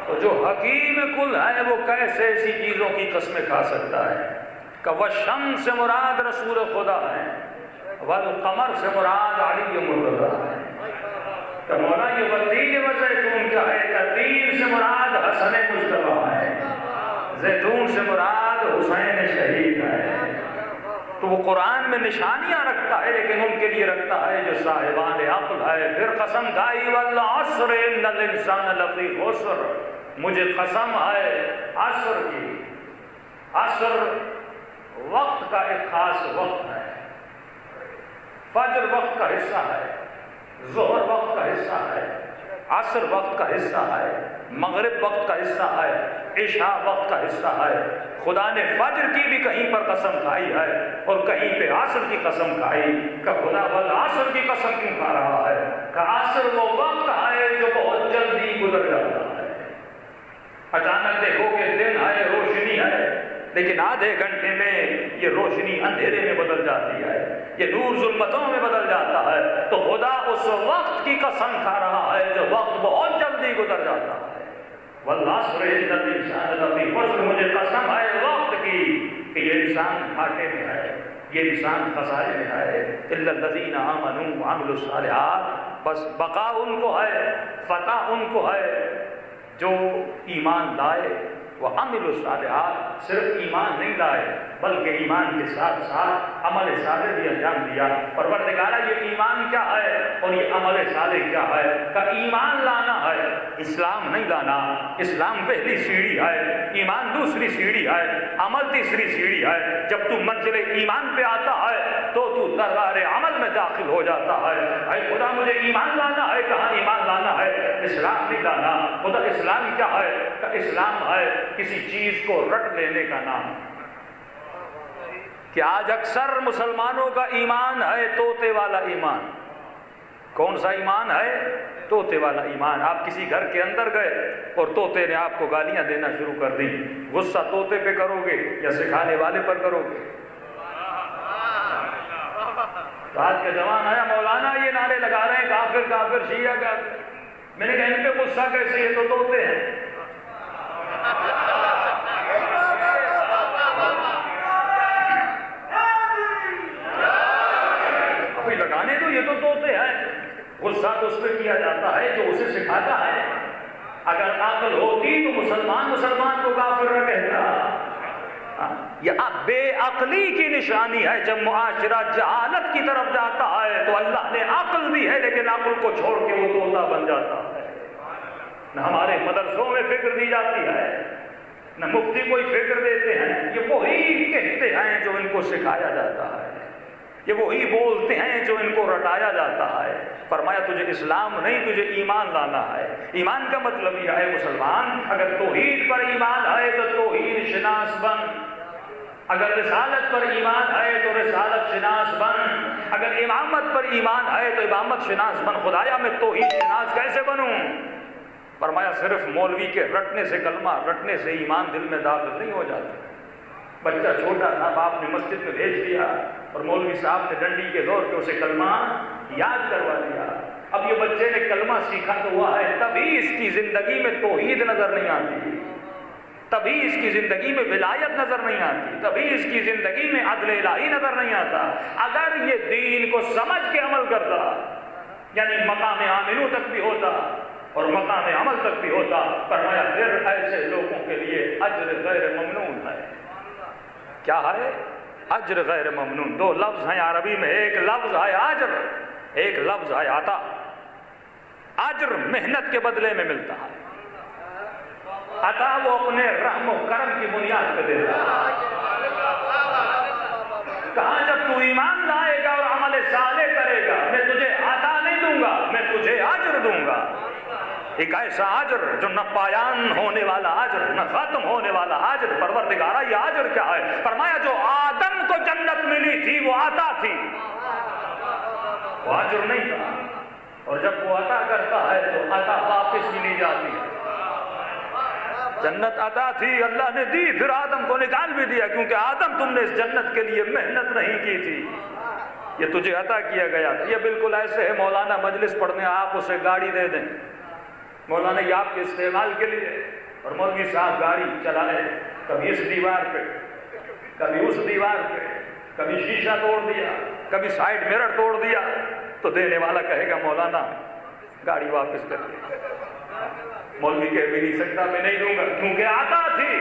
تو جو حکیم کل ہے وہ کیسے ایسی چیزوں کی قسمیں کھا سکتا ہے؟ کہ والشمس سے مراد رسول خدا ہے، والقمر سے مراد علی مرتضیٰ ہے، کہ مولا یہ والتین والزیتون کیا ہے؟ کہ تین سے مراد حسن مجتبیٰ ہے، زیتون سے مراد حسین شہید ہے۔ تو وہ قرآن میں نشانیاں رکھتا ہے، لیکن ان کے لیے رکھتا ہے جو صاحبان عقل ہے۔ پھر قسم کھائی والعصر ان الانسان لفی خسر، مجھے قسم ہے عصر کی۔ عصر وقت کا ایک خاص وقت ہے، فجر وقت کا حصہ ہے، ظہر وقت کا حصہ ہے، عصر وقت کا حصہ ہے، مغرب وقت کا حصہ ہے، عشاء وقت کا حصہ ہے۔ خدا نے فجر کی بھی کہیں پر قسم کھائی ہے اور کہیں پہ عصر کی قسم کھائی، کہ خدا والعصر کی قسم کیوں کھا رہا ہے؟ کہ عصر وہ وقت ہے جو بہت جلدی گزر جاتا ہے۔ اچانک دیکھو کہ دن ہے، روشنی ہے، لیکن آدھے گھنٹے میں یہ روشنی اندھیرے میں بدل جاتی ہے، یہ نور ظلمتوں میں بدل جاتا ہے۔ تو خدا اس وقت کی قسم کھا رہا ہے جو وقت بہت جلدی گزر جاتا ہے۔ والعصر ان الانسان لفی خسر، مجھے قسم ہے وقت کی کہ یہ انسان گھاٹے میں ہے، یہ انسان خسارے میں ہے۔ الا الذین آمنوا وعملوا الصالحات، بس بقا ان کو ہے، فتح ان کو ہے جو ایمان لائے، وعملوا الصالحات، صرف ایمان نہیں لائے بلکہ ایمان کے ساتھ ساتھ عمل صالح بھی انجام دیا۔ پروردگارہ یہ ایمان کیا ہے اور یہ عمل صالح کیا ہے؟ کہ ایمان لانا ہے، اسلام نہیں لانا۔ اسلام پہلی سیڑھی ہے، ایمان دوسری سیڑھی ہے، عمل تیسری سیڑھی ہے۔ جب تو منزل ایمان پہ آتا ہے تو دربار عمل میں داخل ہو جاتا ہے۔ اے خدا مجھے ایمان لانا ہے، کہاں ایمان لانا ہے؟ اسلام نہیں لانا۔ خدا اسلام کیا ہے؟ کہ اسلام ہے کسی چیز کو رٹ لینے کا نام۔ کہ آج اکثر مسلمانوں کا ایمان ہے طوطے والا ایمان۔ کون سا ایمان ہے؟ طوطے والا ایمان۔ آپ کسی گھر کے اندر گئے اور طوطے نے آپ کو گالیاں دینا شروع کر دی، غصہ طوطے پہ کرو گے یا سکھانے والے پر کرو گے؟ تو آج کا جوان آیا، مولانا یہ نعرے لگا رہے ہیں کافر کافر شیعہ کافر۔ میں نے کہا ان پہ غصہ کیسے؟ یہ تو طوطے ہیں۔ ابھی لگانے تو یہ تو طوطے ہیں، غصہ تو اس پہ کیا جاتا ہے جو اسے سکھاتا ہے۔ اگر عقل ہوتی تو مسلمان کو کافر نہ کہتا۔ یہ بے عقلی کی نشانی ہے۔ جب معاشرہ جہالت کی طرف جاتا ہے تو اللہ نے عقل دی ہے، لیکن عقل کو چھوڑ کے وہ طوطا بن جاتا ہے۔ نہ ہمارے مدرسوں میں فکر دی جاتی ہے، نہ مفتی کوئی فکر دیتے ہیں۔ یہ وہی کہتے ہیں جو ان کو سکھایا جاتا ہے، یہ وہی بولتے ہیں جو ان کو رٹایا جاتا ہے۔ فرمایا تجھے اسلام نہیں، تجھے ایمان لانا ہے۔ ایمان کا مطلب یہ ہے مسلمان، اگر توحید پر ایمان ہے تو توحید شناس بن، اگر رسالت پر ایمان ہے تو رسالت شناس بن، اگر امامت پر ایمان ہے تو امامت شناس بن۔ خدایا میں توحید شناس کیسے بنوں؟ فرمایا صرف مولوی کے رٹنے سے، کلمہ رٹنے سے ایمان دل میں داخل نہیں ہو جاتا۔ بچہ چھوٹا تھا، باپ نے مسجد میں بھیج دیا اور مولوی صاحب نے ڈنڈی کے زور پہ اسے کلمہ یاد کروا دیا۔ اب یہ بچے نے کلمہ سیکھا تو ہوا ہے، تبھی اس کی زندگی میں توحید نظر نہیں آتی، تبھی اس کی زندگی میں ولایت نظر نہیں آتی، تبھی اس کی زندگی میں عدل الہی نظر نہیں آتا۔ اگر یہ دین کو سمجھ کے عمل کرتا، یعنی مقام آمنو تک بھی ہوتا اور مقام عمل تک بھی ہوتا، فرمایا پھر ایسے لوگوں کے لیے اجر غیر ممنون ہے۔ کیا ہے؟ اجر غیر ممنون۔ دو لفظ ہیں عربی میں، ایک لفظ ہے اجر، ایک لفظ ہے عطا۔ اجر محنت کے بدلے میں ملتا ہے، عطا وہ اپنے رحم و کرم کی بنیاد پہ دیتا ہے۔ کہاں جب تو ایمان لائے گا اور عمل صالح کرے گا، میں تجھے عطا نہیں دوں گا، میں تجھے اجر دوں گا۔ ایک ایسا اجر جو نہ پایان ہونے والا اجر، نہ ختم ہونے والا اجر۔ پروردگارہ یہ اجر کیا ہے؟ فرمایا جو آدم کو جنت ملی تھی وہ عطا تھی، وہ اجر نہیں تھا۔ اور جب وہ عطا کرتا ہے تو عطا واپس بھی نہیں جاتی ہے۔ جنت عطا تھی، اللہ نے دی، پھر آدم کو نکال بھی دیا، کیونکہ آدم تم نے اس جنت کے لیے محنت نہیں کی تھی، یہ تجھے عطا کیا گیا تھا. یہ بالکل ایسے ہے مولانا مجلس پڑھنے آپ اسے گاڑی دے دیں، مولانا یہ آپ کے استعمال کے لیے، اور مولوی صاحب گاڑی چلائے، کبھی اس دیوار پہ کبھی اس دیوار پہ، کبھی شیشہ توڑ دیا، کبھی سائیڈ مرر توڑ دیا، تو دینے والا کہے گا مولانا گاڑی واپس کر دے. مولوی کہہ بھی نہیں سکتا میں نہیں دوں گا، کیونکہ عطا تھی.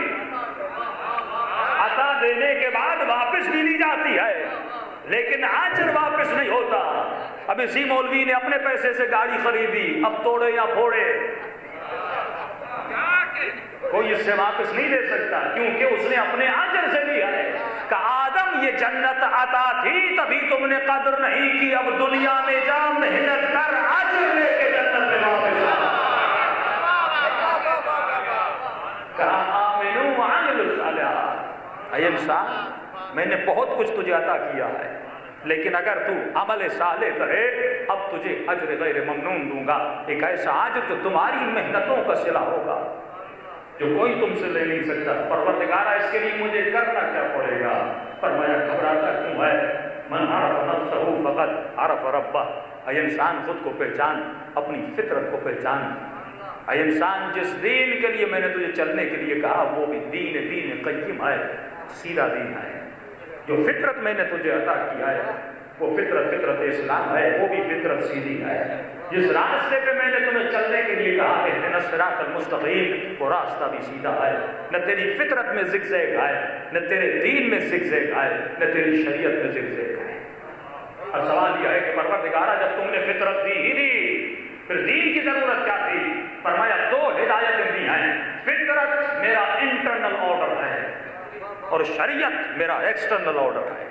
عطا دینے کے بعد واپس بھی نہیں جاتی ہے، لیکن اجر واپس نہیں ہوتا. اب اسی مولوی نے اپنے پیسے سے گاڑی خریدی، اب توڑے یا پھوڑے کوئی اس سے واپس نہیں دے سکتا، کیونکہ اس نے اپنے اجر سے لیا ہے. کہ آدم یہ جنت عطا تھی تبھی تم نے قدر نہیں کی، اب دنیا میں جا محنت کر اجر لے کے جنت میں واپس آ. کہا آمنو وعملوا الصالحات، اے انسان میں نے بہت کچھ تجھے عطا کیا ہے، لیکن اگر تو عمل صالح کرے اب تجھے اجر غیر ممنون دوں گا. ایک ایسا اجر جو تمہاری محنتوں کا صلہ ہوگا، جو کوئی تم سے لے نہیں سکتا. پروردگارا اس کے لیے مجھے کرنا کیا پڑے گا؟ فرمایا گھبراتا کیوں ہے؟ من عرف نفسہ فقط عرف ربہ. اے انسان خود کو پہچان، اپنی فطرت کو پہچان. اے انسان جس دین کے لیے میں نے تجھے چلنے کے لیے کہا وہ بھی دین قیم ہے، سیدھا دین ہے. جو فطرت میں نے تجھے عطا کیا ہے وہ فطرت اسلام ہے، وہ بھی فطرت سیدھی ہے. جس راستے پہ میں نے تمہیں چلنے کے لیے کہا اہدنا الصراط المستقیم، وہ راستہ بھی سیدھا ہے. نہ تیری فطرت میں زگزگ ہے، نہ تیرے دین میں زگزگ ہے، نہ تیری شریعت میں زگزگ ہے. اور سوال یہ ہے کہ پروردگارا جب تم نے فطرت دی ہی دی، پھر دین کی ضرورت کیا تھی؟ فرمایا دو ہدایتیں دی ہیں. فطرت میرا انٹرنل آرڈر ہے اور شریعت میرا ایکسٹرنل آرڈر ہے.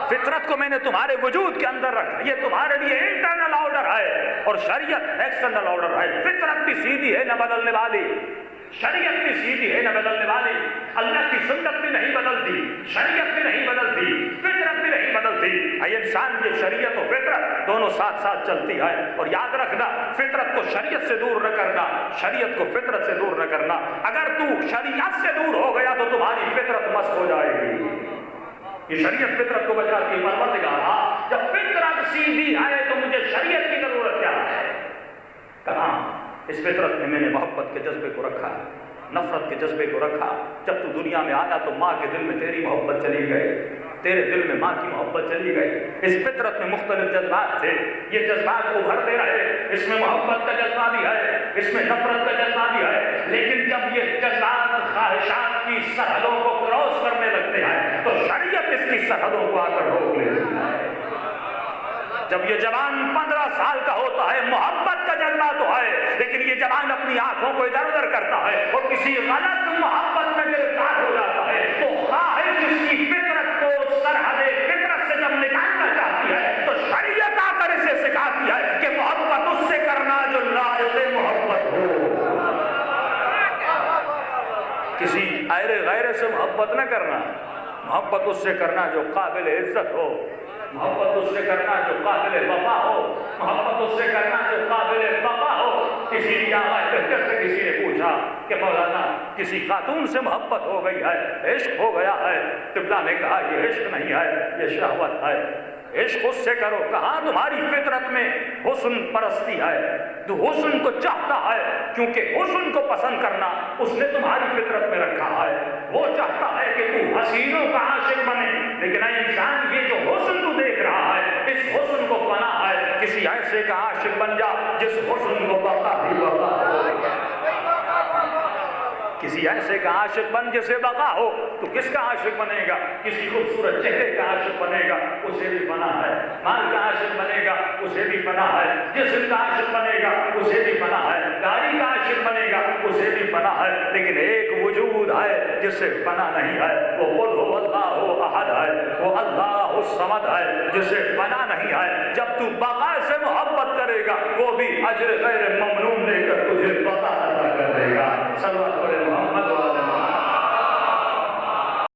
فطرت کو میں نے تمہارے وجود کے اندر رکھا، یہ تمہارے لیے انٹرنل آرڈر ہے، اور شریعت ایکسٹرنل آرڈر ہے. فطرت بھی سیدھی ہے نہ بدلنے والی، شریعت بھی سیدھی ہے نہ بدلنے والی. اللہ کی سنت بھی نہیں بدلتی، شریعت بھی نہیں بدلتی، فطرت بھی نہیں بدلتی. اے انسان یہ شریعت و فطرت دونوں ساتھ ساتھ چلتی ہے. اور یاد رکھنا فطرت کو شریعت سے دور نہ کرنا، شریعت کو فطرت سے دور نہ کرنا. اگر تو شریعت سے دور ہو گیا تو تمہاری فطرت مست ہو جائے گی. یہ شریعت فطرت کو بچاتی ہے. پروردگارا جب فطرت سیدھی ہے تو مجھے شریعت کی ضرورت کیا ہے؟ کہاں اس فطرت میں نے محبت کے جذبے کو رکھا، نفرت کے جذبے کو رکھا. جب تو دنیا میں آیا تو ماں کے دل میں تیری محبت چلی گئی، تیرے دل میں ماں کی محبت چلی گئی. اس فطرت میں مختلف جذبات تھے، یہ جذبات ابھرتے رہے. اس میں محبت کا جذبہ بھی ہے، اس میں نفرت کا جذبہ بھی ہے. لیکن جب یہ جذبات خواہشات کی سرحدوں کو کراس کرنے لگتے ہیں تو شریعت اس کی سرحدوں کو آ کر روک لیتی ہے. جب یہ جوان 15 سال کا ہوتا ہے محبت کا جذبہ تو ہے، لیکن یہ جوان اپنی آنکھوں کو ادھر ادھر کرتا ہے اور کسی غلط محبت میں گرفتار ہو جاتا ہے تو خواہش اس کی فطرت کو سرحد فطرت سے جب نکالنا چاہتی ہے تو شریعت آ کر اسے سکھاتی ہے کہ محبت اس سے کرنا جو لائق محبت ہو. کسی غیر سے محبت نہ کرنا، محبت اس سے کرنا جو قابل عزت ہو، محبت اس سے کرنا جو قابل وفا ہو، محبت اس سے کرنا جو قابل وفا ہو. کسی نے کسی نے پوچھا کہ مولانا کسی خاتون سے محبت ہو گئی ہے، عشق ہو گیا ہے. قبلہ نے کہا یہ عشق نہیں ہے، یہ شہوت ہے. عشق اس سے کرو. کہاں تمہاری فطرت میں حسن پرستی ہے؟ تو حسن کو چاہتا ہے کیونکہ حسن کو پسند کرنا اس نے تمہاری فطرت میں رکھا ہے. وہ چاہتا ہے کہ تو حسینوں کا عاشق بنے، لیکن اے انسان یہ جو حسن تو دیکھ رہا ہے اس حسن کو بنا ہے کسی ایسے کا عاشق بن جا جس حسن کو بقا ہی بقا ہو. کسی ایسے کا عاشق بن جسے بقا ہو. تو کس کا عاشق بنے گا؟ کسی خوبصورت چہرے کا عاشق بنے گا، اسے بھی فنا ہے. مال کا عاشق بنے گا، اسے بھی فنا ہے. جسم کا عاشق بنے گا، اسے بھی فنا ہے. گاڑی کا عاشق بنے گا، اسے بھی فنا ہے. لیکن ایک وجود ہے جس سے فنا نہیں ہے، وہ قل هو اللہ احد ہے، وہ اللہ الصمد ہے جسے فنا نہیں ہے. جب تو بقا سے محبت کرے گا وہ بھی اجر غیر ممنون لے کر تجھے بقا عطا کر دے گا. صلوات علی محمد.